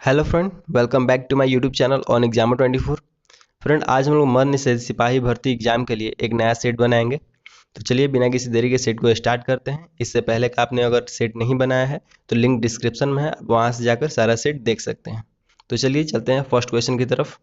Hello friend, welcome back to my YouTube channel on Examer 24। Friend, आज हम लोग मर्द निषेध सिपाही भर्ती एग्जाम के लिए एक नया सेट बनाएंगे। तो चलिए बिना किसी देरी के सेट को स्टार्ट करते हैं। इससे पहले का आपने अगर सेट नहीं बनाया है तो लिंक डिस्क्रिप्शन में है, आप वहाँ से जाकर सारा सेट देख सकते हैं। तो चलिए चलते हैं फर्स्ट क्वेश्चन की तरफ।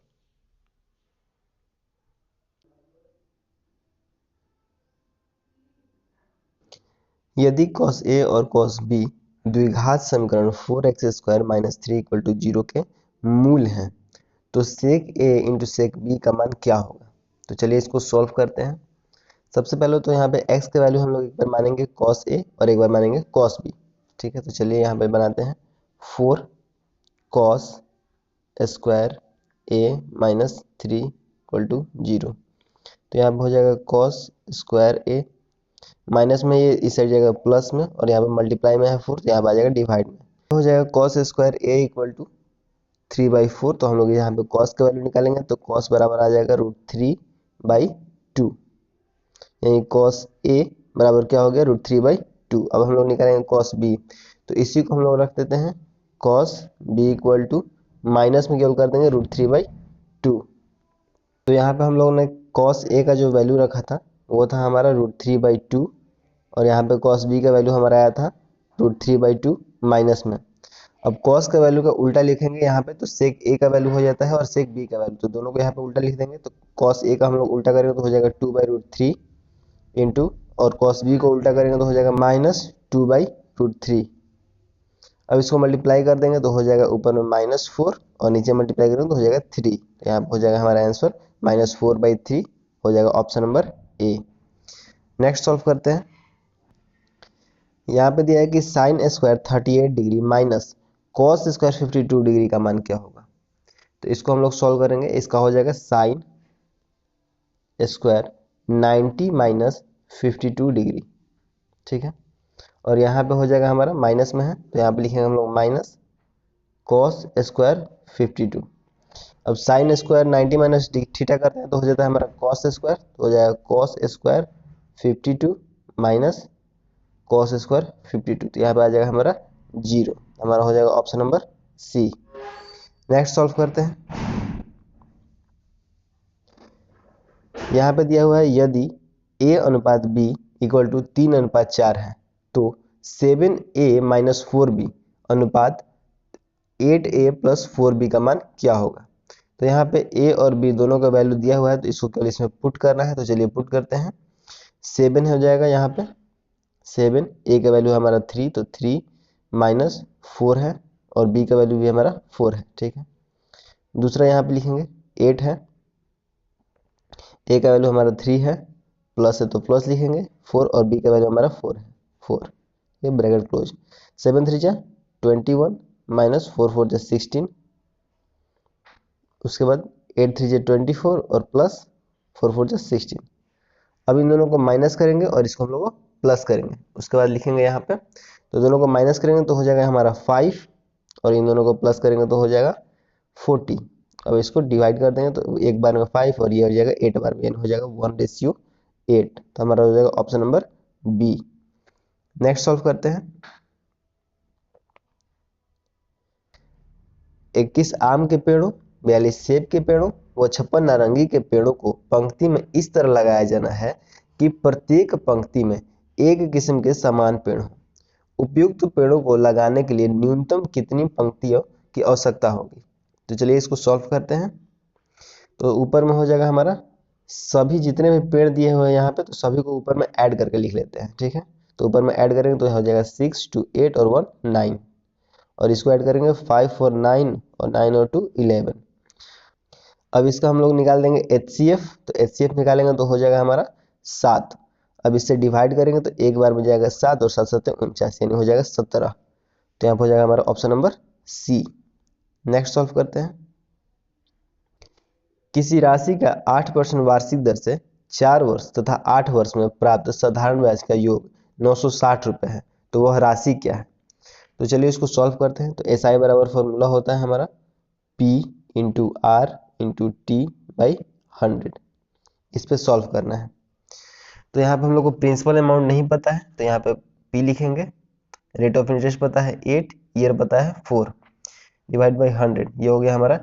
यदि cos A और cos B द्विघात समीकरण 4x² - 3 = 0 के मूल हैं तो sec A into sec B का मान क्या होगा। तो चलिए इसको सॉल्व करते हैं। सबसे पहले तो यहाँ पे x के वैल्यू हम लोग एक बार मानेंगे cos A और एक बार मानेंगे cos B। ठीक है, तो चलिए यहाँ पे बनाते हैं 4 cos स्क्वायर A माइनस 3 = 0। तो यहाँ पे हो जाएगा cos स्क्वायर A माइनस में, ये इस साइड जाएगा प्लस में, और यहाँ पे मल्टीप्लाई में है 4 तो यहाँ पे आ जाएगा डिवाइड में। हो जाएगा cos स्क्वायर A = 3/4। तो हम लोग यहाँ पे cos का वैल्यू निकालेंगे तो cos बराबर आ जाएगा √3/2, यानी cos A बराबर क्या हो गया √3/2। अब हम लोग निकालेंगे cos B, तो इसी को हम लोग रख देते हैं cos B = माइनस में केवल कर देंगे √3/2। तो यहाँ पे हम लोगों ने cos A का जो वैल्यू रखा था वो था हमारा √3/2, और यहाँ पे cos B का वैल्यू हमारा आया था √3/2 माइनस में। अब cos का वैल्यू का उल्टा लिखेंगे यहाँ पे तो sec A का वैल्यू हो जाता है और sec B का वैल्यू, तो दोनों को यहाँ पे उल्टा लिख देंगे। तो cos A का हम लोग उल्टा करेंगे तो हो जाएगा 2/√3 इंटू, और cos B को उल्टा करेंगे तो हो जाएगा -2/√3। अब इसको मल्टीप्लाई कर देंगे तो हो जाएगा ऊपर में -4 और नीचे मल्टीप्लाई करेंगे तो हो जाएगा 3। तो यहाँ पे हो जाएगा हमारा आंसर -4/3 हो जाएगा, ऑप्शन नंबर ए। नेक्स्ट सॉल्व करते हैं। यहाँ पे दिया है कि sin square 38 degree minus cos square 52 degree का मान क्या होगा। तो इसको हम लोग सॉल्व करेंगे। इसका हो जाएगा sin स्क्वायर 90 माइनस 52 डिग्री। ठीक है, और यहाँ पे हो जाएगा हमारा माइनस में है तो यहाँ पे लिखेंगे हम लोग माइनस cos स्क्वायर 52। अब साइन स्क्वायर 90 माइनस थीटा करते हैं तो हो जाता है हमारा cos स्क्वायर, तो हो जाएगा cos square 52 minus cos square 52, तो यहाँ पे आ जाएगा हमारा 0। हमारा हो जाएगा option number C. Next solve करते हैं। यहाँ पे दिया हुआ है यदि a अनुपात b = 3:4 है तो 7a - 4b अनुपात 8a + 4b का मान क्या होगा। तो यहाँ पे a और b दोनों का वैल्यू दिया हुआ है तो इसको केवल इसमें पुट करना है। तो चलिए पुट करते हैं। 7 हो जाएगा यहाँ पे 7, a का वैल्यू हमारा 3 तो 3 माइनस 4 है, और b का वैल्यू भी हमारा 4 है। ठीक है, दूसरा यहाँ पे लिखेंगे 8 है, a का वैल्यू हमारा 3 है, प्लस है तो प्लस लिखेंगे 4, और b का वैल्यू हमारा 4 है 4, ये ब्रैकेट क्लोज। 7 3 जा 21 माइनस 4 4 जा 16, उसके बाद 8 3 जा 24 और प्लस 4 4 जा 16। अब इन दोनों को माइनस करेंगे और इसको हम लोग को प्लस करेंगे। उसके बाद लिखेंगे यहाँ पे, तो दोनों को माइनस करेंगे तो हो जाएगा हमारा 5, और इन दोनों को प्लस करेंगे तो हो जाएगा 40। अब इसको डिवाइड कर देंगे तो एक बार में 5 और ये हो जाएगा 8 बार में, यानी हो जाएगा 1:8। तो हमारा हो जाएगा option number B. Next solve करते हैं। 21 आम के पेड़ों, 42 सेब के पेड़ों व 56 नारंगी के पेड़ों को पंक्ति में इस तरह लगाया जाना है कि प्रत्येक पंक्ति में एक किस्म के समान पेड़ हो। उपयुक्त पेड़ों को लगाने के लिए न्यूनतम कितनी पंक्तियों की आवश्यकता होगी। तो चलिए इसको सॉल्व करते हैं। तो ऊपर में हो जाएगा हमारा सभी जितने भी पेड़ दिए हुए हैं यहाँ पे, तो सभी को ऊपर में ऐड करके लिख लेते हैं। ठीक है, तो ऊपर में ऐड करेंगे तो हो जाएगा 6 2 8 और 1 9, और इसको ऐड करेंगे 5 4 9 और 9 और 2 11। अब इसका हम लोग निकाल देंगे HCF, तो HCF निकालेंगे तो हो जाएगा हमारा 7। अब इससे डिवाइड करेंगे तो एक बार में जाएगा 7 और 7 7 49, यानी हो जाएगा 17। तो यहाँ पर हो जाएगा हमारा option number C. Next solve करते हैं। किसी राशि का 8% वार्षिक दर से 4 वर्ष तथा 8 वर्ष में प्राप्त साधारण ब्याज का योग 960 रुपये है, तो वह राशि क्या है। तो चलिए इसको सॉल्व करते हैं। तो SI बराबर फॉर्मूला होता है हमारा P × R × T/100। इस पे सॉल्व करना है। तो यहाँ पे हम लोग को प्रिंसिपल अमाउंट नहीं पता है तो यहाँ पे P लिखेंगे, रेट ऑफ इंटरेस्ट पता है 8, ईयर पता है 4। डिवाइड बाई 100, ये हो गया हमारा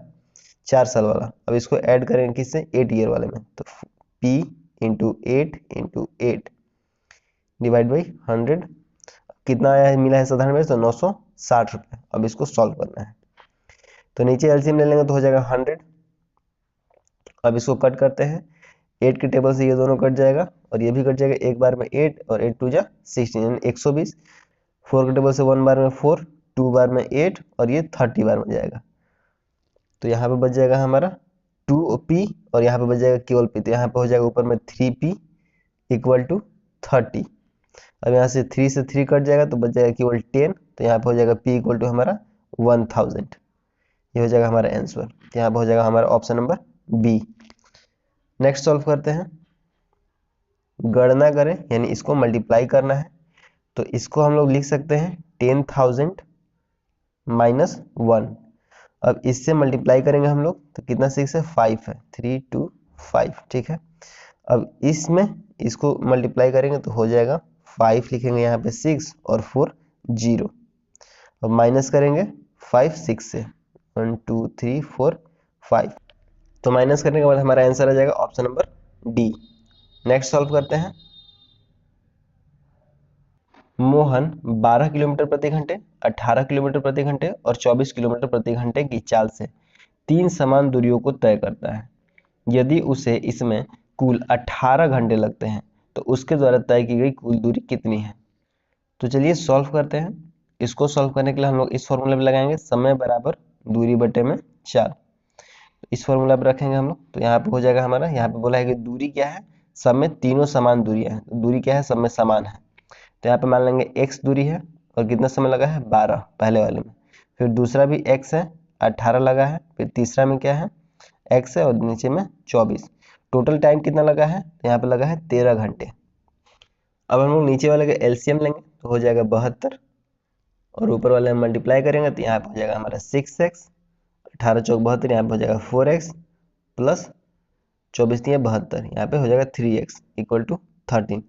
4 साल वाला। अब इसको ऐड करेंगे किससे, 8 ईयर वाले में, तो P इंटू 8 डिवाइड बाई 100, कितना आया है, मिला है साधारण में, तो 960 रुपये। अब इसको सॉल्व करना है, तो नीचे एलसीएम ले लेंगे तो हो जाएगा 100। अब इसको कट करते हैं, 8 के टेबल से ये दोनों कट जाएगा और ये भी कट जाएगा, एक बार में 8 और 8 टू जा 16 यानी 120। 4 के टेबल से 1 बार में 4, 2 बार में 8 और ये 30 बार में जाएगा, तो यहाँ पे बच जाएगा हमारा 2p और यहाँ पे बच जाएगा केवल p, तो यहाँ पे हो जाएगा ऊपर में 3p इक्वल टू 30। अब यहाँ से 3 से 3 कट जाएगा तो बच जाएगा केवल 10, तो यहाँ पे हो जाएगा p इक्वल टू हमारा 1000। ये हो जाएगा हमारा आंसर, तो यहाँ पे हो जाएगा हमारा option number B. Next solve करते हैं, गणना करें यानी इसको मल्टीप्लाई करना है, तो इसको हम लोग लिख सकते हैं 10,000 माइनस 1। अब इससे मल्टीप्लाई करेंगे हम लोग तो कितना 6 है, 5 है, 3 2 5, ठीक है। अब इसमें इसको मल्टीप्लाई करेंगे तो हो जाएगा 5 लिखेंगे यहाँ पे 6 और 4 0। अब माइनस करेंगे 5 6 से, 1 2 3 4 5, तो माइनस करने के बाद हमारा आंसर आ जाएगा option number D. Next solve करते हैं, मोहन 12 किलोमीटर प्रति घंटे, 18 किलोमीटर प्रति घंटे और 24 किलोमीटर प्रति घंटे की चाल से 3 समान दूरियों को तय करता है। यदि उसे इसमें कुल 18 घंटे लगते हैं तो उसके द्वारा तय की गई कुल दूरी कितनी है। तो चलिए सॉल्व करते हैं। इसको सॉल्व करने के लिए हम लोग इस फॉर्मूले पे लगाएंगे, समय बराबर दूरी बटे में 4। इस फॉर्मूला पे रखेंगे हम लोग, तो यहाँ पे हो जाएगा हमारा, यहाँ पे बोला है कि दूरी क्या है, सब में तीनों समान दूरियां हैं, दूरी क्या है, सब में समान है। तो यहाँ पे मान लेंगे x दूरी है और कितना समय लगा है 12 पहले वाले में, फिर दूसरा भी x है 18 लगा है, फिर तीसरा में क्या है x है और नीचे में 24। टोटल टाइम कितना लगा है, तो यहाँ पे लगा है 13 घंटे। अब हम लोग नीचे वाले का एलसीएम लेंगे तो हो जाएगा 72 और ऊपर वाले में मल्टीप्लाई करेंगे तो यहाँ पे हो जाएगा हमारा 6x, 18 चौक 72, यहाँ पे हो जाएगा 4x प्लस 24 72, यहाँ पे हो जाएगा 3x इक्वल टू 13।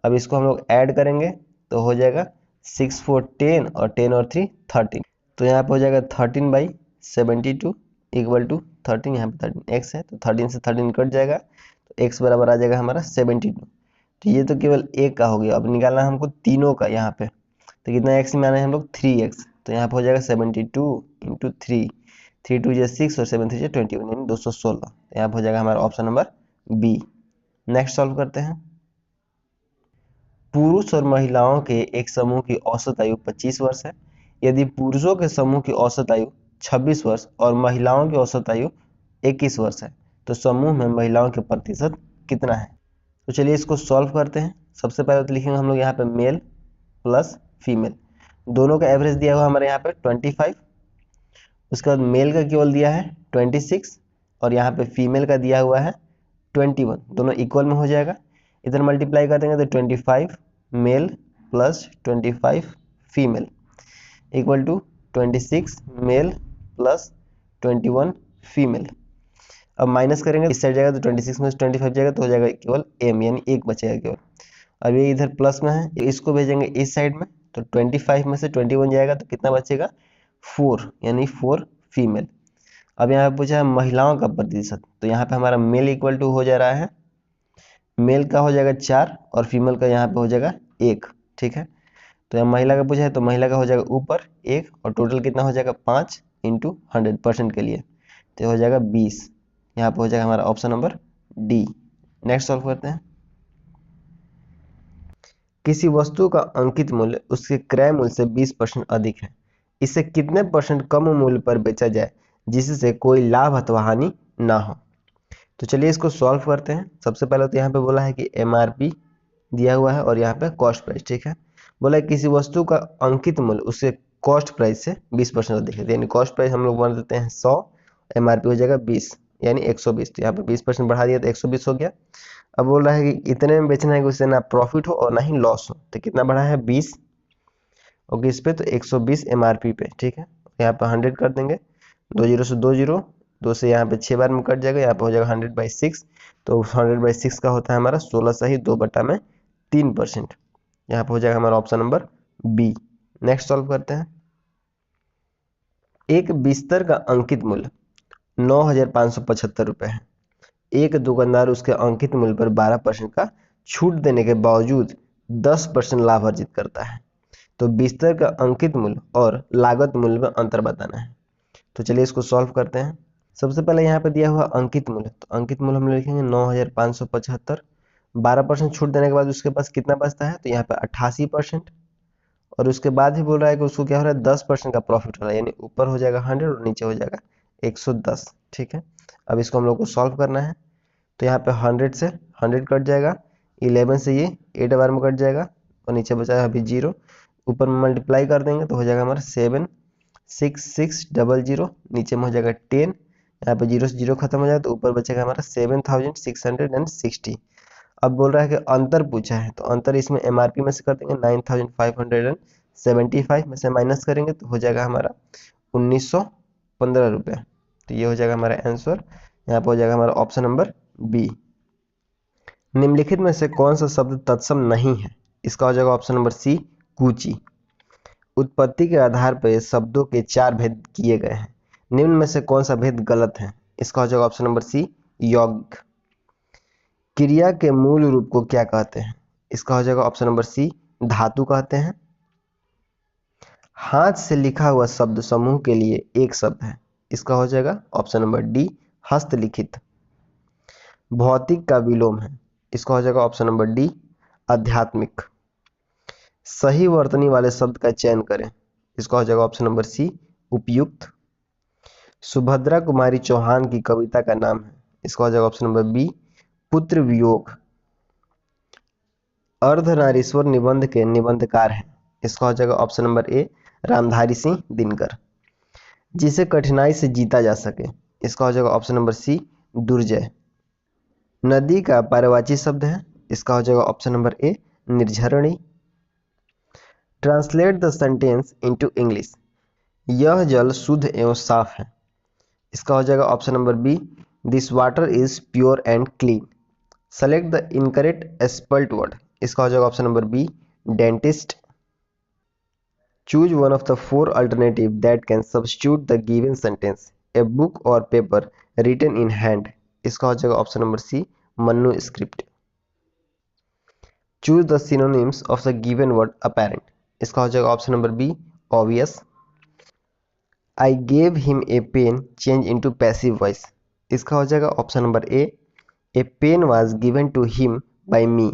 अब इसको हम लोग ऐड करेंगे तो हो जाएगा 6 4 10 और 10 और 3 13, तो यहाँ पे हो जाएगा 13/72 इक्वल टू 13, यहाँ पे 13x है तो 13 से 13 कट जाएगा तो x बराबर आ जाएगा हमारा 72। तो ये तो केवल एक का हो गया, अब निकालना है हमको तीनों का। यहाँ पे तो कितना x निकालना है हम लोग 3x, तो यहाँ पे हो जाएगा 72 इंटू 3, 3 2 6 और 7 3 21 यानी 216। तो यहाँ पे हो जाएगा हमारा option number B. Next solve करते हैं, पुरुष और महिलाओं के एक समूह की औसत आयु 25 वर्ष है। यदि पुरुषों के समूह की औसत आयु 26 वर्ष और महिलाओं की औसत आयु 21 वर्ष है तो समूह में महिलाओं के प्रतिशत कितना है। तो चलिए इसको सॉल्व करते हैं। सबसे पहले तो लिखेंगे हम लोग यहाँ पे मेल प्लस फीमेल, दोनों का एवरेज दिया हुआ हमारे यहाँ पे 25, उसके बाद मेल का केवल दिया है 26 और यहाँ पे फीमेल का दिया हुआ है 21, दोनों इक्वल में हो जाएगा। इधर मल्टीप्लाई कर देंगे तो 25 male plus 25 female equal to 26 male plus 21 female. अब माइनस करेंगे इस साइड जाएगा तो 26 में से 25 जाएगा तो हो जाएगा केवल एम यानी एक बचेगा केवल। अब ये इधर प्लस में है, इसको भेजेंगे इस साइड में तो 25 में से 21 जाएगा तो कितना बचेगा 4 यानी 4 फीमेल। अब यहाँ पे पूछा है महिलाओं का प्रतिशत, तो यहाँ पे हमारा मेल इक्वल टू हो जा रहा है, मेल का हो जाएगा 4 और फीमेल का यहाँ पे हो जाएगा 1, ठीक है। तो यहाँ महिला का पूछा है तो महिला का हो जाएगा ऊपर 1 और टोटल कितना हो जाएगा 5 इंटू 100% के लिए तो हो जाएगा 20। यहाँ पे हो जाएगा हमारा option number D. Next solve करते हैं, किसी वस्तु का अंकित मूल्य उसके क्रय मूल्य से 20% अधिक है, इसे कितने % कम मूल्य पर बेचा जाए जिससे कोई लाभ अथवा हानि ना हो। तो चलिए इसको सॉल्व करते हैं। सबसे पहले तो यहाँ पे बोला है कि MRP दिया हुआ है और यहाँ पे कॉस्ट प्राइस, ठीक है। बोला है किसी वस्तु का अंकित मूल्य उसके कॉस्ट प्राइस से 20% अधिक है, यानी कॉस्ट प्राइस हम लोग बना देते हैं 100, MRP हो जाएगा 20 यानी 120, तो यहाँ पे 20% बढ़ा दिया तो 120 हो गया। अब बोल रहा है कि इतने में बेचना है कि उससे ना प्रॉफिट हो और ना ही लॉस हो, तो कितना बढ़ा है 20 और किस पे तो 120 MRP पे, ठीक है। यहाँ पे 100 कर देंगे, 2 0 से 2 0, 2 से यहाँ पे 6 बार में कट जाएगा, यहाँ पे हो जाएगा 100/6, तो 100/6 का होता है हमारा 16 सही 2/3%। यहाँ पे हो जाएगा हमारा option number B. Next solve करते हैं, एक बिस्तर का अंकित मूल्य 9,575 रुपये है। एक दुकानदार उसके अंकित मूल्य पर 12% का छूट देने के बावजूद 10% लाभ अर्जित करता है। तो बिस्तर का अंकित मूल्य और लागत मूल्य में अंतर बताना है। तो चलिए इसको सॉल्व करते हैं। सबसे पहले यहाँ पे दिया हुआ अंकित मूल्य, तो अंकित मूल्य हम लिखेंगे 9,575। 12% छूट देने के बाद उसके पास कितना बचता है, तो यहाँ पे 88%। और उसके बाद ही बोल रहा है कि उसको क्या हो रहा है, 10% का प्रॉफिट हो रहा है, यानी ऊपर हो जाएगा 100 और नीचे हो जाएगा 110। ठीक है, अब इसको हम लोग को सॉल्व करना है। तो यहाँ पे 100 से 100 कट जाएगा, 11 से ये 8 बार में कट जाएगा और नीचे बचा है अभी 0। ऊपर में मल्टीप्लाई कर देंगे तो हो जाएगा हमारा 76600, नीचे में हो जाएगा 10। यहाँ पे 0 से 0 खत्म हो जाएगा तो ऊपर बचेगा हमारा 7660। अब बोल रहा है कि अंतर पूछा है, तो अंतर इसमें एमआरपी में से कर देंगे, 9575 में से माइनस करेंगे तो हो जाएगा हमारा 1915 रुपये। तो ये हो जाएगा हमारा आंसर। यहाँ पर हो जाएगा हमारा ऑप्शन नंबर बी। निम्नलिखित में से कौन सा शब्द तत्सम नहीं है, इसका हो जाएगा ऑप्शन नंबर सी, कूची। उत्पत्ति के आधार पर शब्दों के 4 भेद किए गए हैं, निम्न में से कौन सा भेद गलत है, इसका हो जाएगा ऑप्शन नंबर सी, यौगिक। क्रिया के मूल रूप को क्या कहते हैं, इसका हो जाएगा ऑप्शन नंबर सी, धातु कहते हैं। हाथ से लिखा हुआ शब्द समूह के लिए एक शब्द है, इसका हो जाएगा ऑप्शन नंबर डी, हस्तलिखित। भौतिक का विलोम है, इसका हो जाएगा ऑप्शन नंबर डी, आध्यात्मिक। सही वर्तनी वाले शब्द का चयन करें, इसका हो जाएगा ऑप्शन नंबर सी, उपयुक्त। सुभद्रा कुमारी चौहान की कविता का नाम है, इसका हो जाएगा ऑप्शन नंबर बी, पुत्र वियोग। अर्धनारीश्वर निबंध के निबंधकार हैं, इसका हो जाएगा ऑप्शन नंबर ए, रामधारी सिंह दिनकर। जिसे कठिनाई से जीता जा सके, इसका हो जाएगा ऑप्शन नंबर सी, दुर्जय। नदी का पर्यायवाची शब्द है, इसका हो जाएगा ऑप्शन नंबर ए, निर्झरणी। Translate the sentence into English. यह जल शुद्ध एवं साफ है, इसका हो जाएगा option number B, this water is pure and clean. Select the incorrect spelled word, इसका हो जाएगा option number B, dentist. Choose one of the 4 alternative that can substitute the given sentence, a book or paper written in hand, इसका हो जाएगा option number C, Mannu script. Choose the synonyms of the given word apparent, इसका हो जाएगा option number B, obvious. I gave him a pen change into passive voice, इसका हो जाएगा option number A pen was given to him by me.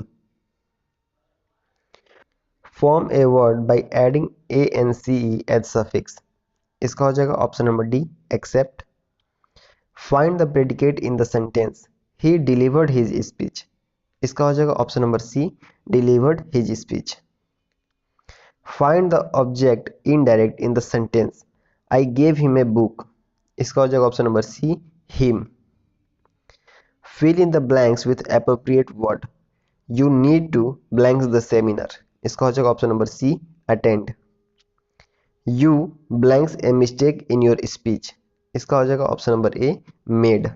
Form a word by adding ance as suffix, इसका हो जाएगा option number D, except. Find the predicate in the sentence, he delivered his speech, इसका हो जाएगा option number C, delivered his speech. Find the object indirect in the sentence, I gave him a book, इसका हो जाएगा option number C, him. Fill in the blanks with appropriate word, you need to blanks the seminar, इसका हो जाएगा option number C, attend. You blanks a mistake in your speech, इसका हो जाएगा option number A, made.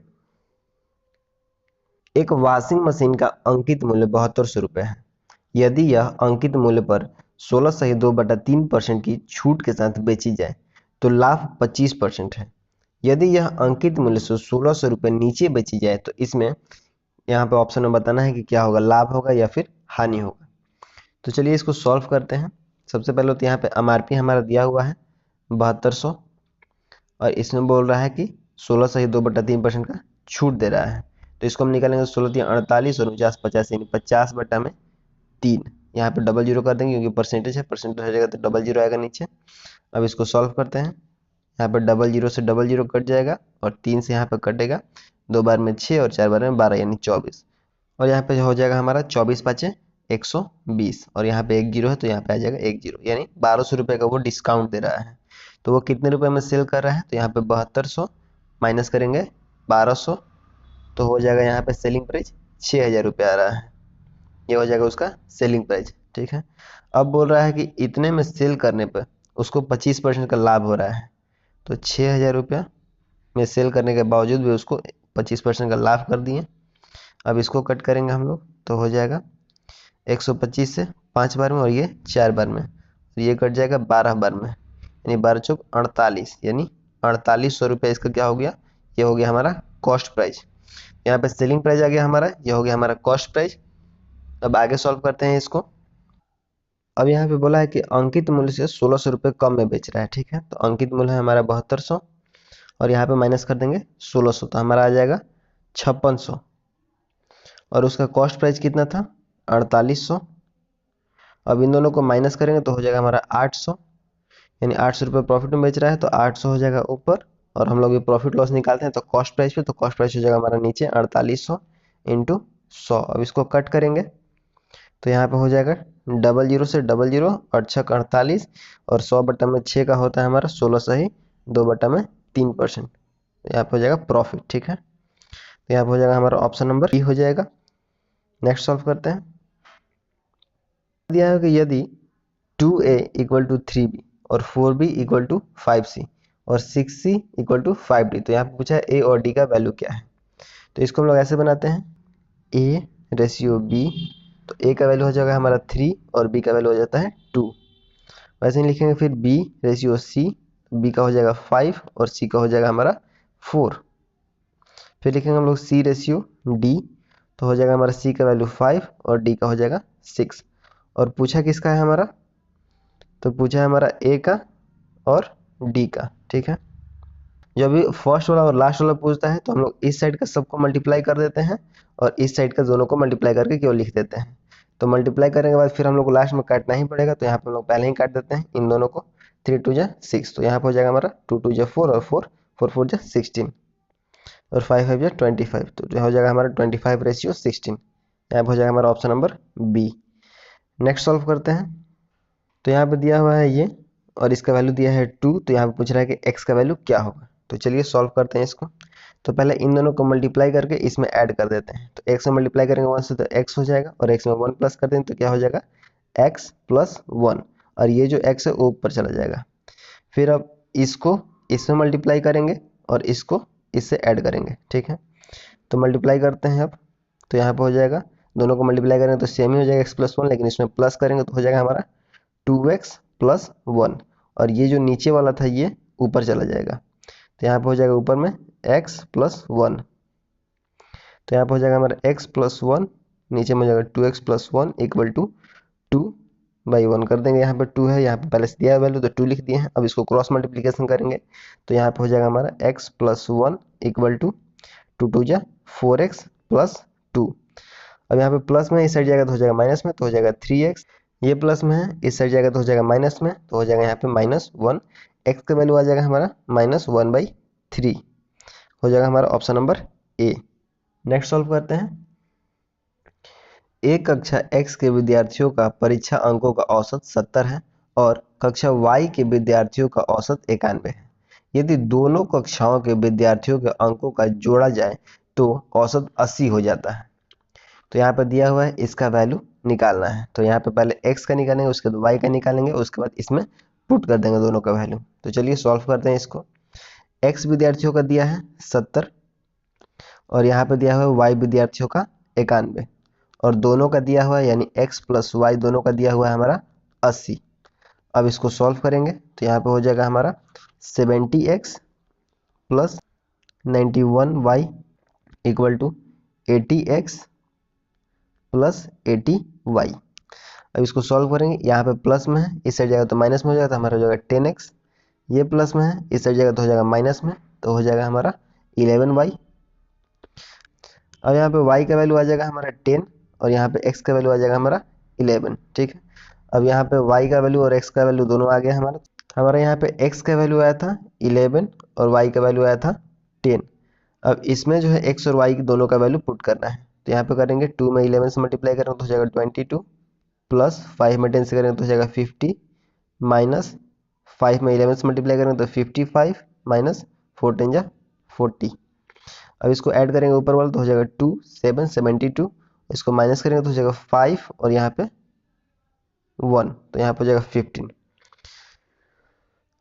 एक washing machine का अंकित मूल्य 7200 रुपये है। यदि यह अंकित मूल्य पर 16/2/3% की छूट के साथ बेची जाए तो लाभ 25% है। यदि यह अंकित मूल्य से 1600 रुपये नीचे बेची जाए तो इसमें यहाँ पे ऑप्शन में बताना है कि क्या होगा, लाभ होगा या फिर हानि होगा। तो चलिए इसको सॉल्व करते हैं। सबसे पहले तो यहाँ पे एमआरपी हमारा दिया हुआ है 7200 और इसमें बोल रहा है कि 16/2/3% का छूट दे रहा है। तो इसको हम निकालेंगे 16×3 = 48 और 49/50 यानी 50/3। यहाँ पे डबल जीरो कर देंगे क्योंकि परसेंटेज है, परसेंटेज हो जाएगा तो डबल जीरो आएगा नीचे। अब इसको सॉल्व करते हैं। यहाँ पे डबल जीरो से डबल जीरो कट जाएगा और 3 से यहाँ पे कटेगा, 2 बार में 6 और 4 बार में 12 यानी 24। और यहाँ पे हो जाएगा हमारा 24×5 = 120 और यहाँ पे 1 जीरो है तो यहाँ पे आ जाएगा 1 जीरो, यानी 1200 रुपये का वो डिस्काउंट दे रहा है। तो वो कितने रुपए में सेल कर रहा है, तो यहाँ पे 7200 माइनस करेंगे 1200 तो हो जाएगा यहाँ पे सेलिंग प्राइस 6000 रुपये आ रहा है। ये हो जाएगा उसका सेलिंग प्राइस। ठीक है, अब बोल रहा है कि इतने में सेल करने पर उसको 25% का लाभ हो रहा है। तो 6000 रुपया में सेल करने के बावजूद भी उसको 25% का लाभ कर दिए। अब इसको कट करेंगे हम लोग तो हो जाएगा 125 से 5 बार में और ये 4 बार में, तो ये कट जाएगा 12 बार में, यानी 12×4 = 48 यानी ₹4800 इसका क्या हो गया, ये हो गया हमारा कॉस्ट प्राइस। यहाँ पे सेलिंग प्राइस आ गया हमारा, ये हो गया हमारा कॉस्ट प्राइस। अब आगे सॉल्व करते हैं इसको। अब यहाँ पे बोला है कि अंकित मूल्य से ₹1600 कम में बेच रहा है, ठीक है। तो अंकित मूल्य है हमारा 7200 और यहाँ पे माइनस कर देंगे 1600, तो हमारा आ जाएगा 5600 और उसका कॉस्ट प्राइस कितना था 4800। अब इन दोनों को माइनस करेंगे तो हो जाएगा हमारा 800, यानी 800 रुपये प्रॉफिट में बेच रहा है तो 800 हो जाएगा ऊपर, और हम लोग ये प्रॉफिट लॉस निकालते हैं तो कॉस्ट प्राइस पे, तो कॉस्ट प्राइस हो जाएगा हमारा नीचे 4800 इंटू 100। अब इसको कट करेंगे तो यहाँ पे हो जाएगा 00 से 00 और 6 का 48 और 100/6 का होता है हमारा 16 सही 2/3%। यहाँ पे हो जाएगा प्रॉफिट, ठीक है। तो यहाँ पे हो जाएगा हमारा ऑप्शन नंबर बी हो जाएगा। नेक्स्ट सॉल्व करते हैं। दिया है कि यदि 2a = 3b और 4b = 5c और 6c = 5d, तो यहाँ पे पूछा है a और d का वैल्यू क्या है। तो इसको हम लोग ऐसे बनाते हैं a रेशियो b, तो a का वैल्यू हो जाएगा हमारा 3 और b का वैल्यू हो जाता है 2। वैसे ही लिखेंगे फिर b रेशियो c, b का हो जाएगा 5 और c का हो जाएगा हमारा 4। फिर लिखेंगे हम लोग c रेशियो d, तो हो जाएगा हमारा c का वैल्यू 5 और d का हो जाएगा 6। और पूछा किसका है हमारा, तो पूछा है हमारा a का और d का, ठीक है। जब भी फर्स्ट वाला और लास्ट वाला पूछता है तो हम लोग इस साइड का सबको मल्टीप्लाई कर देते हैं और इस साइड का दोनों को मल्टीप्लाई करके केवल लिख देते हैं। तो मल्टीप्लाई करने के बाद फिर हम लोग को लास्ट में काटना ही पड़ेगा, तो यहाँ पे हम लोग पहले ही काट देते हैं इन दोनों को। 3 2 6, तो यहाँ पे हो जाएगा हमारा 2 2 4 और 4 4 4 16 और 5 5 25, तो जो हो जाएगा हमारा 25 रेशियो 16। यहाँ पे हो जाएगा हमारा option number B. Next solve करते हैं। तो यहाँ पे दिया हुआ है ये और इसका वैल्यू दिया है 2, तो यहाँ पे पूछ रहा है कि x का वैल्यू क्या होगा। तो चलिए सॉल्व करते हैं इसको। तो पहले इन दोनों को मल्टीप्लाई करके इसमें ऐड कर देते हैं। तो x में मल्टीप्लाई करेंगे 1 से तो x हो जाएगा और x में 1 प्लस कर देंगे तो क्या हो जाएगा x + 1, और ये जो x है वो ऊपर चला जाएगा। फिर अब इसको इसमें मल्टीप्लाई करेंगे और इसको इससे ऐड करेंगे, ठीक है। तो मल्टीप्लाई करते हैं अब, तो यहाँ पे हो जाएगा दोनों को मल्टीप्लाई करेंगे तो सेम ही हो जाएगा x + 1, लेकिन इसमें प्लस करेंगे तो हो जाएगा हमारा 2x + 1, और ये जो नीचे वाला था ये ऊपर चला जाएगा। तो यहाँ पे हो जाएगा ऊपर में x + 1, तो यहाँ पे हो जाएगा हमारा x + 1, नीचे में हो जाएगा 2x + 1 = 2/1 कर देंगे। यहाँ पे 2 है, यहाँ पे पहले से दिया वैल्यू तो 2 लिख दिए हैं। अब इसको क्रॉस मल्टीप्लिकेशन करेंगे तो यहाँ पे हो जाएगा हमारा x + 1 = 2 2 4x + 2। अब यहाँ पे प्लस में इस साइड जाएगा तो हो जाएगा माइनस में, तो हो जाएगा 3x। ये प्लस में है, इस साइड जाएगा तो हो जाएगा माइनस में, तो हो जाएगा यहाँ पे -1। x का वैल्यू आ जाएगा हमारा -1/3, हो जाएगा हमारा ऑप्शन नंबर ए। नेक्स्ट सॉल्व करते हैं। एक कक्षा x के विद्यार्थियों का परीक्षा अंकों का औसत 70 है और कक्षा y के विद्यार्थियों का औसत 91 है। यदि दोनों कक्षाओं के विद्यार्थियों के अंकों का जोड़ा जाए तो औसत 80 हो जाता है। तो यहाँ पर दिया हुआ है इसका वैल्यू निकालना है। तो यहाँ पे पहले x का निकालेंगे, उसके बाद y का निकालेंगे, उसके बाद इसमें पुट कर देंगे दोनों का वैल्यू। तो चलिए सॉल्व करते हैं इसको। x विद्यार्थियों का दिया है 70 और यहाँ पे दिया हुआ है y विद्यार्थियों का 91, और दोनों का दिया हुआ है यानी x + y दोनों का दिया हुआ है हमारा 80। अब इसको सॉल्व करेंगे तो यहाँ पे हो जाएगा हमारा 70x + 91y = 80x + 80y। अब इसको सॉल्व करेंगे, यहाँ पे प्लस में है, इस साइड जाएगा तो माइनस में हो जाएगा, तो हमारा हो जाएगा 10x। ये प्लस में है, इस साइड जाएगा तो हो जाएगा माइनस में, तो हो जाएगा हमारा 11y। अब यहाँ पे y का वैल्यू आ जाएगा हमारा 10 और यहाँ पे x का वैल्यू आ जाएगा हमारा 11, ठीक है। अब यहाँ पे y का वैल्यू और x का वैल्यू दोनों आ गया हमारा यहाँ पे x का वैल्यू आया था 11 और y का वैल्यू आया था 10। अब इसमें जो है x और y की दोनों का वैल्यू पुट करना है। तो यहाँ पे करेंगे 2 में 11 से मल्टीप्लाई करेंगे तो हो जाएगा 22 प्लस 5 में 10 से करेंगे तो हो जाएगा 50 माइनस 5 में 11 से मल्टीप्लाई करेंगे तो 55 माइनस 4 10 40। अब इसको ऐड करेंगे ऊपर वाला तो हो जाएगा 2 7 72, इसको माइनस करेंगे तो हो जाएगा 5 और यहाँ पे 1, तो यहाँ पे हो जाएगा 15।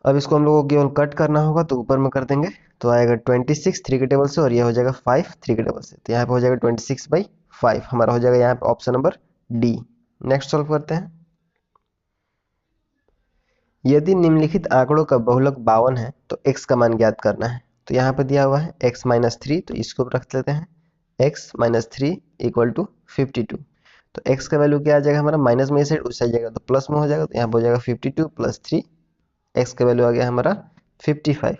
अब इसको हम लोगों को केवल कट करना होगा तो ऊपर में कर देंगे तो आएगा 26 3 के टेबल से और ये हो जाएगा 5 3 के टेबल से, तो यहाँ पे हो जाएगा 26/5, हमारा हो जाएगा यहाँ पे option number D. Next solve करते हैं। यदि निम्नलिखित आंकड़ों का बहुलक 52 है तो x का मान ज्ञात करना है। तो यहाँ पे दिया हुआ है x माइनस 3, तो इसको रख लेते हैं x माइनस 3 इक्वल टू 52। तो x का वैल्यू क्या आ जाएगा हमारा, माइनस में साइड उस साइड जाएगा तो प्लस में हो जाएगा, तो यहाँ पे हो जाएगा 52 प्लस 3, x का वैल्यू आ गया हमारा 55।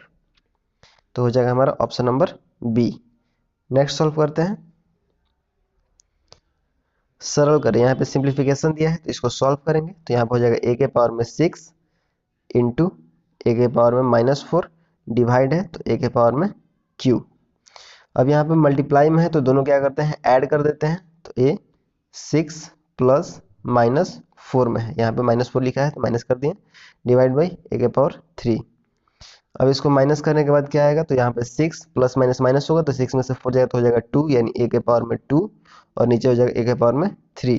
तो हो जाएगा हमारा option number B. Next solve करते हैं, सरल करें। यहाँ पे सिंप्लीफिकेशन दिया है तो इसको सॉल्व करेंगे, तो यहाँ पे हो जाएगा a के पावर में 6 इंटू a के पावर में माइनस 4 डिवाइड है तो a के पावर में q। अब यहाँ पे मल्टीप्लाई में है तो दोनों क्या करते हैं, ऐड कर देते हैं। तो a 6 प्लस माइनस 4 में है, यहाँ पे माइनस 4 लिखा है तो माइनस कर दिए, डिवाइड बाई a के पावर 3। अब इसको माइनस करने के बाद क्या आएगा, तो यहाँ पे 6 प्लस माइनस माइनस होगा तो 6 में से 4 जाएगा तो हो जाएगा 2, यानी a के पावर में 2 और नीचे हो जाएगा a के पावर में 3।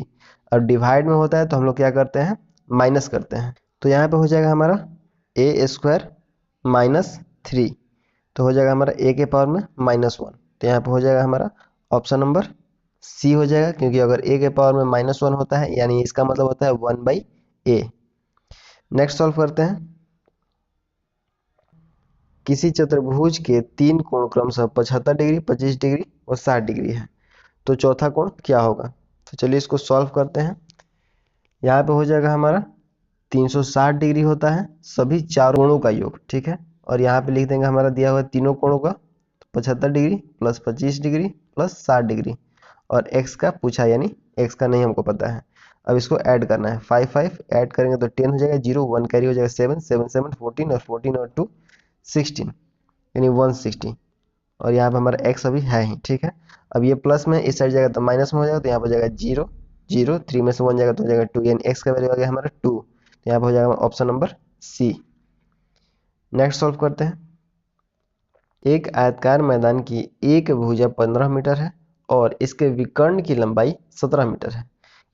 अब डिवाइड में होता है तो हम लोग क्या करते हैं, माइनस करते हैं। तो यहाँ पे हो जाएगा हमारा a स्क्वायर माइनस 3, तो हो जाएगा हमारा a के पावर में माइनस 1। तो यहाँ पे हो जाएगा हमारा ऑप्शन नंबर सी हो जाएगा, क्योंकि अगर a के पावर में माइनस 1 होता है यानी इसका मतलब होता है 1/a। नेक्स्ट सॉल्व करते हैं। किसी चतुर्भुज के 3 कोण क्रमशः 75 डिग्री, 25 डिग्री और 60 डिग्री है, तो चौथा कोण क्या होगा। तो चलिए इसको सॉल्व करते हैं। यहाँ पे हो जाएगा हमारा 360 डिग्री होता है सभी चार कोणों का योग, ठीक है। और यहाँ पे लिख देंगे हमारा दिया हुआ है तीनों कोणों का, तो 75 degree plus 25 degree plus 60 degree, और एक्स का पूछा यानी एक्स का नहीं हमको पता है। अब इसको ऐड करना है, 5 5 ऐड करेंगे तो 10 हो जाएगा, 0 1 कैरी हो जाएगा 7 7 7 14 और 14 और 2 16, यानी 160। और यहाँ पे हमारा x अभी है ही, ठीक है। अब ये प्लस में इस साइड जाएगा तो माइनस में हो जाएगा, तो यहाँ पर हो जाएगा 0 0, 3 में से 1 जाएगा तो हो जाएगा 2, यानी x का वैल्यू आ गया हमारा 2। तो यहाँ पर हो जाएगा option number C. Next solve करते हैं। एक आयतकार मैदान की एक भुजा 15 मीटर है और इसके विकर्ण की लंबाई 17 मीटर है।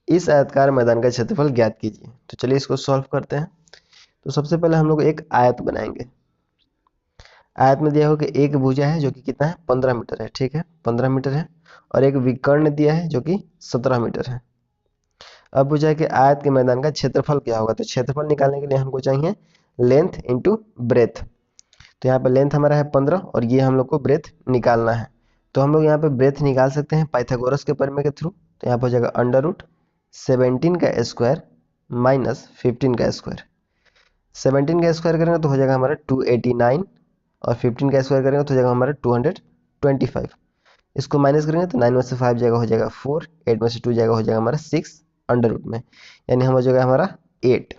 इस आयतकार मैदान का क्षेत्रफल ज्ञात कीजिए। तो चलिए इसको सॉल्व करते हैं। तो सबसे पहले हम लोग एक आयत बनाएंगे। आयत में दिया हो कि एक भुजा है जो कि कितना है, 15 मीटर है, ठीक है, 15 मीटर है, और एक विकर्ण दिया है जो कि 17 मीटर है। अब पूछा है कि आयत के मैदान का क्षेत्रफल क्या होगा। तो क्षेत्रफल निकालने के लिए हमको चाहिए लेंथ इंटू ब्रेथ। तो यहाँ पे लेंथ हमारा है 15 और ये हम लोग को ब्रेथ निकालना है। तो हम लोग यहाँ पे ब्रेथ निकाल सकते हैं पाइथागोरस के प्रमेय के थ्रू। तो यहाँ पर हो जाएगा √17 का स्क्वायर माइनस 15 का स्क्वायर। 17 का स्क्वायर करेंगे तो हो जाएगा हमारा 289, और 15 का स्क्वायर करेंगे तो हो जाएगा हमारा 225। इसको माइनस करेंगे तो 9 में से 5 जाएगा हो जाएगा 4, 8 में से 2 जाएगा हो जाएगा हमारा 6 अंडर रूट में, यानी हम हो जाएगा हमारा 8।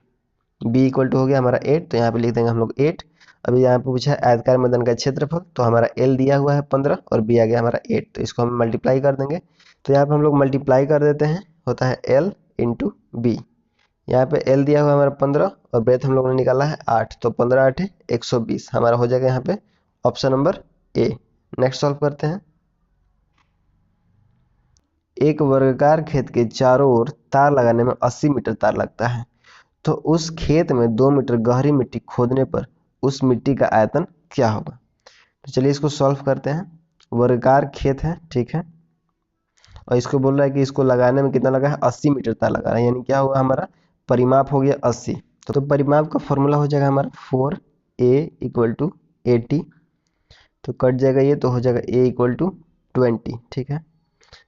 b इक्वल टू हो गया हमारा 8, तो यहाँ पे लिख देंगे हम लोग 8। अभी यहाँ पे पूछा है आयतकार मैदान का क्षेत्रफल, तो हमारा l दिया हुआ है 15 और b आ गया हमारा 8, तो इसको हम मल्टीप्लाई कर देंगे। तो यहाँ पे हम लोग मल्टीप्लाई कर देते हैं, होता है l इंटू बी। यहाँ पे l दिया हुआ है हमारा 15 और ब्रेथ हम लोगों ने निकाला है 8, तो 15 8 120 हमारा हो जाएगा यहाँ पे ऑप्शन नंबर ए। नेक्स्ट सॉल्व करते हैं। एक वर्गाकार खेत के चारों ओर तार लगाने में 80 मीटर तार लगता है, तो उस खेत में 2 मीटर गहरी मिट्टी खोदने पर उस मिट्टी का आयतन क्या होगा। तो चलिए इसको सॉल्व करते हैं। वर्गाकार खेत है, ठीक है, और इसको बोल रहा है कि इसको लगाने में कितना लगा है, 80 मीटर तार लगा रहा है, यानी क्या हुआ हमारा परिमाप हो गया 80। तो परिमाप का फॉर्मूला हो जाएगा हमारा 4a इक्वल टू 80, तो कट जाएगा ये, तो हो जाएगा a इक्वल टू 20, ठीक है।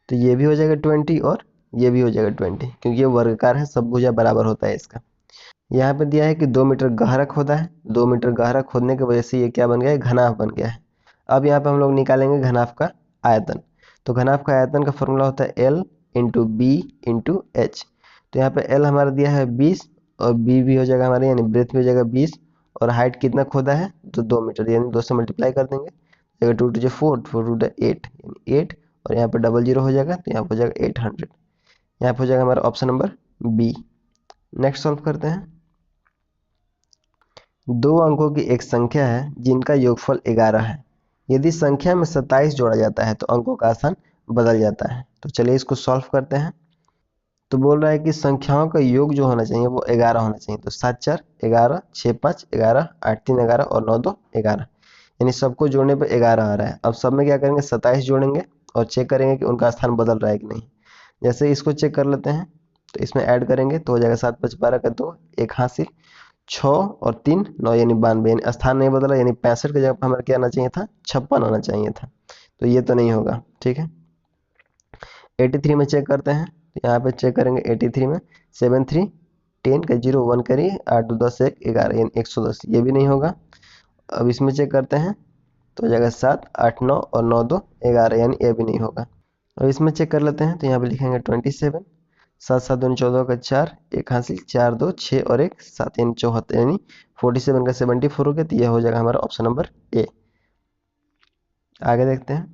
तो ये भी हो जाएगा 20 और ये भी हो जाएगा 20, क्योंकि ये वर्गाकार है, सब भुजा बराबर होता है इसका। यहाँ पे दिया है कि 2 मीटर गहरा खोदा है, 2 मीटर गहरा खोदने की वजह से ये क्या बन गया है, घनाभ बन गया है। अब यहाँ पे हम लोग निकालेंगे घनाभ का आयतन। तो घनाभ का आयतन का फॉर्मूला होता है L into B into H. तो यहाँ पे L हमारा दिया है 20 और B भी हो जाएगा हमारे, यानी ब्रेथ भी हो जाएगा 20, और हाइट कितना खोदा है, तो 2 मीटर, यानी 2 से मल्टीप्लाई कर देंगे, 2 टू 4 4 टू 8, यानी 8, और यहाँ पे 00 हो जाएगा, तो यहाँ पे हो जाएगा 800। यहाँ पे हो जाएगा हमारा option number B. Next solve करते हैं। 2 अंकों की एक संख्या है जिनका योगफल 11 है। यदि संख्या में 27 जोड़ा जाता है तो अंकों का स्थान बदल जाता है। तो चलिए इसको सॉल्व करते हैं। तो बोल रहा है कि संख्याओं का योग जो होना चाहिए वो 11 होना चाहिए। तो 7 4 11, 6 5 11, 8 3 11 और 9 2 11, यानी सबको जोड़ने पर 11 आ रहा है। अब सब में क्या करेंगे, 27 जोड़ेंगे और चेक करेंगे कि उनका स्थान बदल रहा है कि नहीं। जैसे इसको चेक कर लेते हैं, तो इसमें ऐड करेंगे तो हो जाएगा 7 5 12 का 2, एक हासिल, 6 और 3 9 यानी 92, यानी स्थान नहीं बदला, यानी 65 की जगह पर हमारा क्या आना चाहिए था, 56 आना चाहिए था। तो ये तो नहीं होगा, ठीक है। 83 में चेक करते हैं, तो यहाँ पे चेक करेंगे 83 में 7 3 10 का 0 1 करिए, 8 2 10 1 11 यानी 110, ये भी नहीं होगा। अब इसमें चेक करते हैं तो हो जाएगा 7 8 9 और 9 2 11 यानी ये भी नहीं होगा। अब इसमें चेक कर लेते हैं, तो यहाँ पे लिखेंगे 27, 7 7 2 14 का 4, एक हासिल 4 2 6 और 1 7 यानी 74, यानी 47 का 74 हो गया, तो यह हो जाएगा हमारा ऑप्शन नंबर ए। आगे देखते हैं,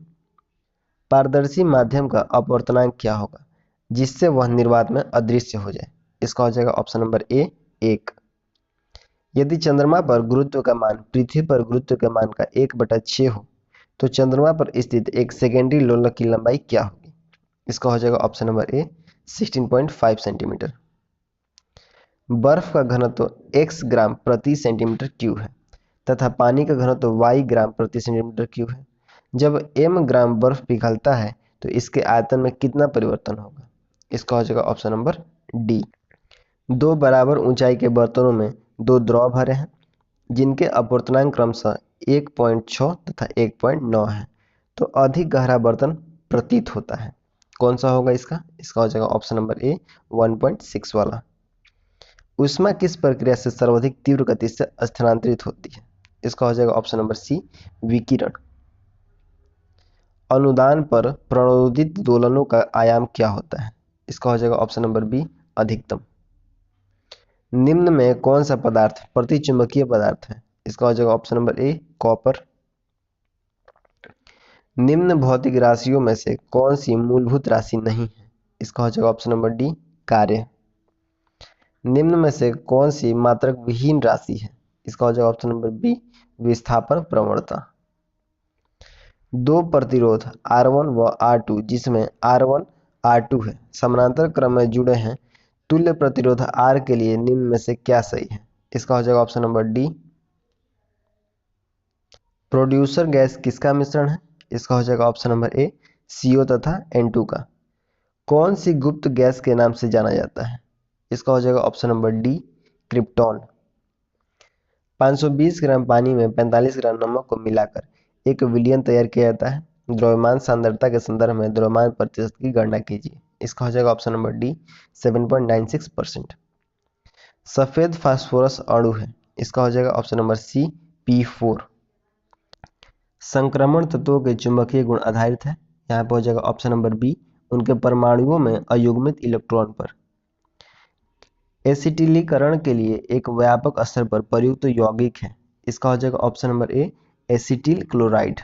पारदर्शी माध्यम का अपवर्तनांक क्या होगा जिससे वह निर्वात में अदृश्य हो जाए। इसका हो जाएगा ऑप्शन नंबर ए 1। यदि चंद्रमा पर गुरुत्व का मान पृथ्वी पर गुरुत्व के मान का 1/6 हो तो चंद्रमा पर स्थित एक सेकेंडरी लोलक की लंबाई क्या होगी। इसका हो जाएगा ऑप्शन नंबर ए 16.5 सेंटीमीटर। बर्फ का घनत्व x ग्राम प्रति सेंटीमीटर क्यूब है तथा पानी का घनत्व y ग्राम प्रति सेंटीमीटर क्यूब है। जब m ग्राम बर्फ पिघलता है तो इसके आयतन में कितना परिवर्तन होगा। इसका हो जाएगा ऑप्शन नंबर डी। दो बराबर ऊंचाई के बर्तनों में दो द्रव भरे हैं जिनके अपवर्तनांक क्रमशः 1.6 तथा 1.9 है, तो अधिक गहरा बर्तन प्रतीत होता है। कौन सा होगा इसका। इसका हो जाएगा ऑप्शन नंबर ए 1.6 वाला। ऊष्मा किस प्रक्रिया से सर्वाधिक तीव्र गति से स्थानांतरित होती है। इसका हो जाएगा ऑप्शन नंबर सी विकिरण। अनुदान पर प्रणोदित दोलनों का आयाम क्या होता है। इसका हो जाएगा ऑप्शन नंबर बी अधिकतम। निम्न में कौन सा पदार्थ प्रतिचुंबकीय पदार्थ है। इसका हो जाएगा ऑप्शन नंबर ए कॉपर। निम्न भौतिक राशियों में से कौन सी मूलभूत राशि नहीं है। इसका हो जाएगा ऑप्शन नंबर डी कार्य। निम्न में से कौन सी मात्रक विहीन राशि है। इसका हो जाएगा ऑप्शन नंबर बी विस्थापन प्रवणता। दो प्रतिरोध R1 व R2 जिसमें R1 R2 है समानांतर क्रम में जुड़े हैं, तुल्य प्रतिरोध R के लिए निम्न में से क्या सही है। इसका हो जाएगा option number D producer gas किसका मिश्रण है। इसका हो जाएगा ऑप्शन नंबर ए CO तथा N2 का। कौन सी गुप्त गैस के नाम से जाना जाता है। इसका हो जाएगा ऑप्शन नंबर डी क्रिप्टॉन। 520 ग्राम पानी में 45 ग्राम नमक को मिलाकर एक विलयन तैयार किया जाता है। द्रव्यमान सांद्रता के संदर्भ में द्रव्यमान प्रतिशत की गणना कीजिए। इसका हो जाएगा ऑप्शन नंबर डी 7.96%। सफेद फास्फोरस अणु है। इसका हो जाएगा ऑप्शन नंबर सी P4। संक्रमण तत्वों के चुंबकीय गुण आधारित है। यहाँ पर हो जाएगा ऑप्शन नंबर बी उनके परमाणुओं में अयुग्मित इलेक्ट्रॉन पर। एसिटिलीकरण के लिए एक व्यापक स्तर पर प्रयुक्त यौगिक है। इसका हो जाएगा option number A acetyl chloride.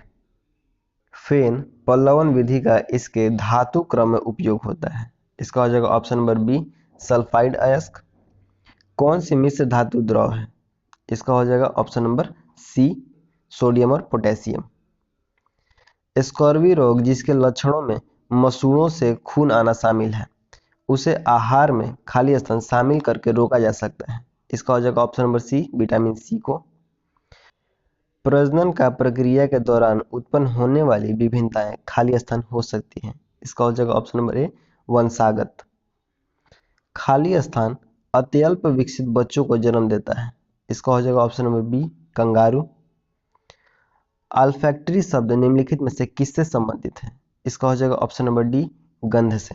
फेन पल्लवन विधि का इसके धातु क्रम में उपयोग होता है। इसका हो जाएगा ऑप्शन नंबर बी सल्फाइड अयस्क। कौन सी मिश्र धातु द्रव है। इसका हो जाएगा ऑप्शन नंबर सी सोडियम और पोटेशियम। स्कर्वी रोग जिसके लक्षणों में मसूड़ों से खून आना शामिल है, उसे आहार में खाली स्थान शामिल करके रोका जा सकता है। इसका हो जाएगा option number C vitamin C को। प्रजनन का प्रक्रिया के दौरान उत्पन्न होने वाली विभिन्नताएं खाली स्थान हो सकती हैं। इसका हो जाएगा ऑप्शन नंबर ए वंशागत। खाली स्थान अत्यल्प विकसित बच्चों को जन्म देता है। इसका हो जाएगा ऑप्शन नंबर बी कंगारू। अल्फैक्टरी शब्द निम्नलिखित में से किससे संबंधित है। इसका हो जाएगा ऑप्शन नंबर डी गंध से।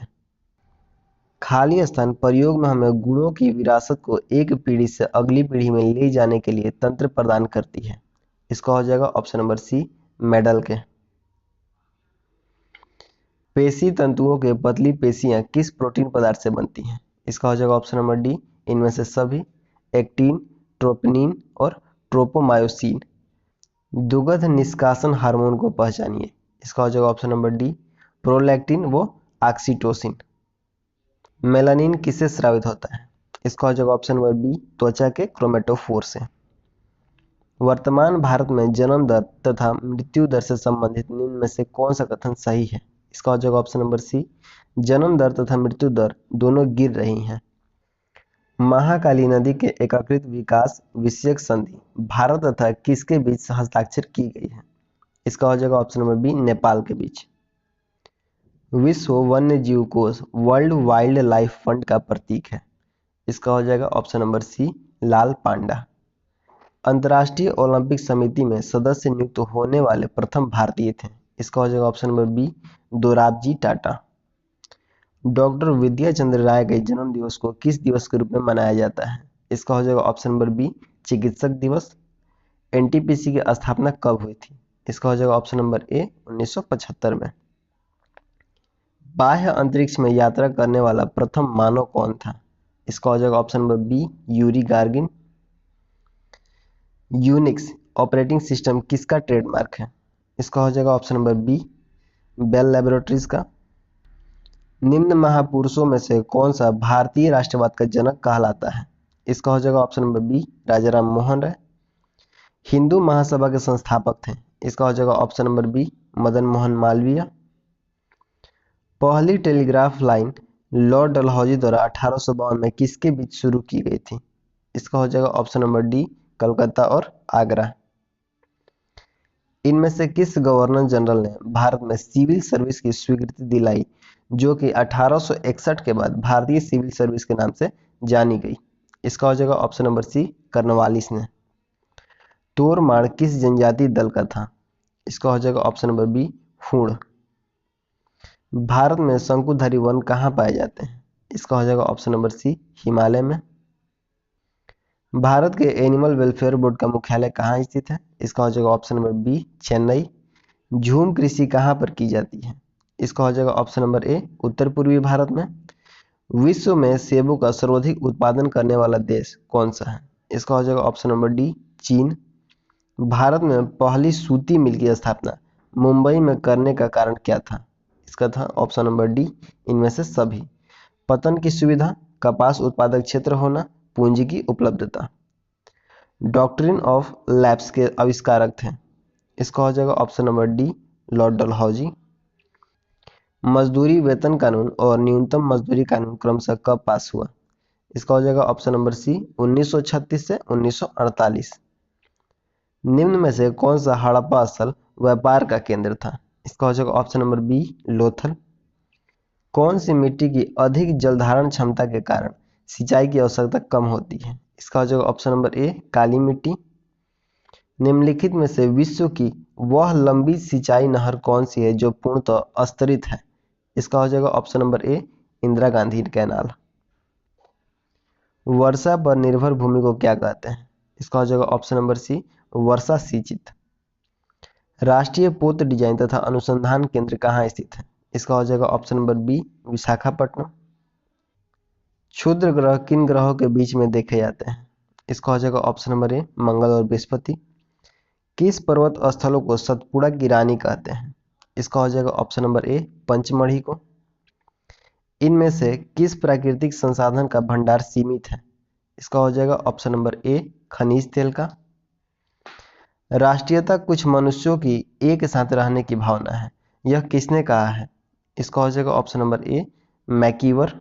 खाली स्थान प्रयोग में हमें गुणों की विरासत को एक पीढ़ी से अगली पीढ़ी में ले जाने के लिए तंत्र प्रदान करती है। इसका हो जाएगा ऑप्शन नंबर सी मेडल के। पेशी तंतुओं के पतली पेशियां किस प्रोटीन पदार्थ से बनती हैं। इसका हो जाएगा ऑप्शन नंबर डी इनमें से सभी एक्टिन ट्रोपोनिन और ट्रोपोमायोसिन। दुग्ध निष्कासन हार्मोन को पहचानिए। इसका हो जाएगा ऑप्शन नंबर डी प्रोलैक्टिन व ऑक्सीटोसिन। मेलानिन किससे स्रावित होता है। इसका हो जाएगा ऑप्शन नंबर बी त्वचा के क्रोमेटोफोर से। वर्तमान भारत में जन्म दर तथा मृत्यु दर से संबंधित निम्न में से कौन सा कथन सही है। इसका हो जाएगा ऑप्शन नंबर सी जन्म दर तथा मृत्यु दर दोनों गिर रही हैं। महाकाली नदी के एकीकृत विकास विषयक संधि भारत तथा किसके बीच हस्ताक्षर की गई है। इसका हो जाएगा ऑप्शन नंबर बी नेपाल के बीच। विश्व वन्य जीव कोष वर्ल्ड वाइल्ड लाइफ फंड का प्रतीक है। इसका हो जाएगा ऑप्शन नंबर सी लाल पांडा। अंतर्राष्ट्रीय ओलंपिक समिति में सदस्य नियुक्त होने वाले प्रथम भारतीय थे। इसका हो जाएगा option number B Dorabji Tata. Doctor Vidya Chandra Roy के जन्म दिवस को किस दिवस के रूप में मनाया जाता है? इसका हो जाएगा ऑप्शन नंबर बी चिकित्सक दिवस। एनटीपीसी की स्थापना कब हुई थी? इसका हो जाएगा ऑप्शन नंबर ए 1975 में। बाह्य अंतरिक्ष में यात्रा करने वाला प्रथम मानव कौन था? इसका हो जाएगा option number B Yuri Gagarin. Unix operating system किसका ट्रेडमार्क है? इसका हो जाएगा option number B Bell Laboratories का। निम्न महापुरुषों में से कौन सा भारतीय राष्ट्रवाद का जनक कहलाता है? इसका हो जाएगा option number B Raja Ram Mohan Roy. Hindu Mahasabha के संस्थापक थे। इसका हो जाएगा option number B Madan Mohan Malviya. पहली टेलीग्राफ लाइन लॉर्ड डलहौजी द्वारा 1852 में किसके बीच शुरू की गई थी? इसका हो जाएगा ऑप्शन नंबर डी कलकत्ता और आगरा। इनमें से किस गवर्नर जनरल ने भारत में सिविल सर्विस की स्वीकृति दिलाई, जो कि 1861 के बाद भारतीय सिविल सर्विस के नाम से जानी गई? इसका हो जाएगा ऑप्शन नंबर सी कर्नवालिस ने। तोरमाड़ किस जनजातीय दल का था? इसका हो जाएगा ऑप्शन नंबर बी हूण। भारत में शंकुधारी वन कहाँ पाए जाते हैं? इसका हो जाएगा ऑप्शन नंबर सी हिमालय में। भारत के एनिमल वेलफेयर बोर्ड का मुख्यालय कहाँ स्थित है? इसका हो जाएगा ऑप्शन नंबर बी चेन्नई। झूम कृषि कहाँ पर की जाती है? इसका हो जाएगा ऑप्शन नंबर ए उत्तर पूर्वी भारत में। विश्व में सेबों का सर्वाधिक उत्पादन करने वाला देश कौन सा है? इसका हो जाएगा ऑप्शन नंबर डी चीन। भारत में पहली सूती मिल की स्थापना मुंबई में करने का कारण क्या था? इसका था ऑप्शन नंबर डी इनमें से सभी। पतन की सुविधा, कपास उत्पादक क्षेत्र होना, पूंजी की उपलब्धता। डॉक्ट्रिन ऑफ लैप्स के आविष्कारक थे। इसका हो जाएगा option number D Lord Dalhousie. मजदूरी वेतन कानून और न्यूनतम मजदूरी कानून क्रमशः कब पास हुआ? इसका हो जाएगा ऑप्शन नंबर सी 1936 से 1948। निम्न में से कौन सा हड़प्पा स्थल व्यापार का केंद्र था? इसका हो जाएगा ऑप्शन नंबर बी लोथल। कौन सी मिट्टी की अधिक जल धारण क्षमता के कारण सिंचाई की आवश्यकता कम होती है? इसका हो जाएगा ऑप्शन नंबर ए काली मिट्टी। निम्नलिखित में से विश्व की वह लंबी सिंचाई नहर कौन सी है जो पूर्णतः अस्तरित है? इसका हो जाएगा option number A Indira Gandhi canal. वर्षा पर निर्भर भूमि को क्या कहते हैं? इसका हो जाएगा ऑप्शन नंबर सी वर्षा सिंचित। राष्ट्रीय पोत डिजाइन तथा अनुसंधान केंद्र कहाँ स्थित है? इसका हो जाएगा ऑप्शन नंबर बी विशाखापट्टनम। क्षुद्र ग्रह किन ग्रहों के बीच में देखे जाते हैं? इसका हो जाएगा ऑप्शन नंबर ए मंगल और बृहस्पति। किस पर्वत स्थलों को सतपुड़ा की रानी कहते हैं? इसका हो जाएगा ऑप्शन नंबर ए पंचमढ़ी को। इनमें से किस प्राकृतिक संसाधन का भंडार सीमित है? इसका हो जाएगा ऑप्शन नंबर ए खनिज तेल का। राष्ट्रीयता कुछ मनुष्यों की एक साथ रहने की भावना है, यह किसने कहा है? इसका हो जाएगा ऑप्शन नंबर ए मैकीवर।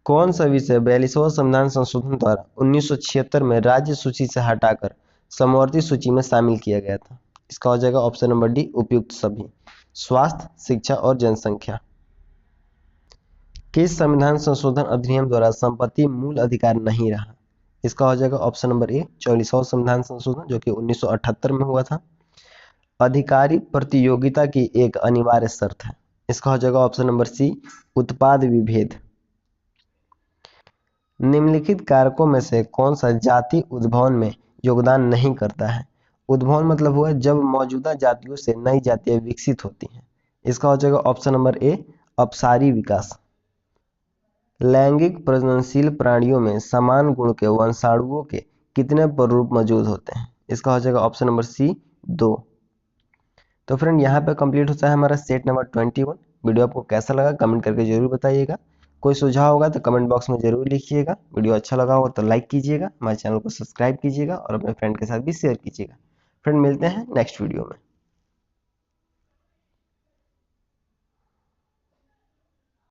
कौन सा विषय 42वां संविधान संशोधन द्वारा 1976 में राज्य सूची से हटाकर समवर्ती सूची में शामिल किया गया था? इसका हो जाएगा ऑप्शन नंबर डी उपयुक्त सभी। स्वास्थ्य, शिक्षा और जनसंख्या। किस संविधान संशोधन अधिनियम द्वारा संपत्ति मूल अधिकार नहीं रहा? इसका हो जाएगा ऑप्शन नंबर ए 44वां संविधान संशोधन जो कि 1978 में हुआ था। अधिकारी प्रतियोगिता की एक अनिवार्य शर्त है। इसका हो जाएगा ऑप्शन नंबर सी उत्पाद विभेद। निम्नलिखित कारकों में से कौन सा जाति उद्भवन में योगदान नहीं करता है? उद्भवन मतलब हुआ जब मौजूदा जातियों से नई जातियां विकसित होती हैं। इसका हो जाएगा ऑप्शन नंबर ए अपसारी विकास। लैंगिक प्रजननशील प्राणियों में समान गुण के वंशाणुओं के कितने प्ररूप मौजूद होते हैं? इसका हो जाएगा ऑप्शन नंबर सी 2। तो फ्रेंड यहाँ पे कंप्लीट होता है हमारा सेट नंबर 21। वीडियो आपको कैसा लगा कमेंट करके जरूर बताइएगा। कोई सुझाव होगा तो कमेंट बॉक्स में जरूर लिखिएगा। वीडियो अच्छा लगा हो तो लाइक कीजिएगा, हमारे चैनल को सब्सक्राइब कीजिएगा और अपने फ्रेंड के साथ भी शेयर कीजिएगा। फ्रेंड मिलते हैं नेक्स्ट वीडियो में।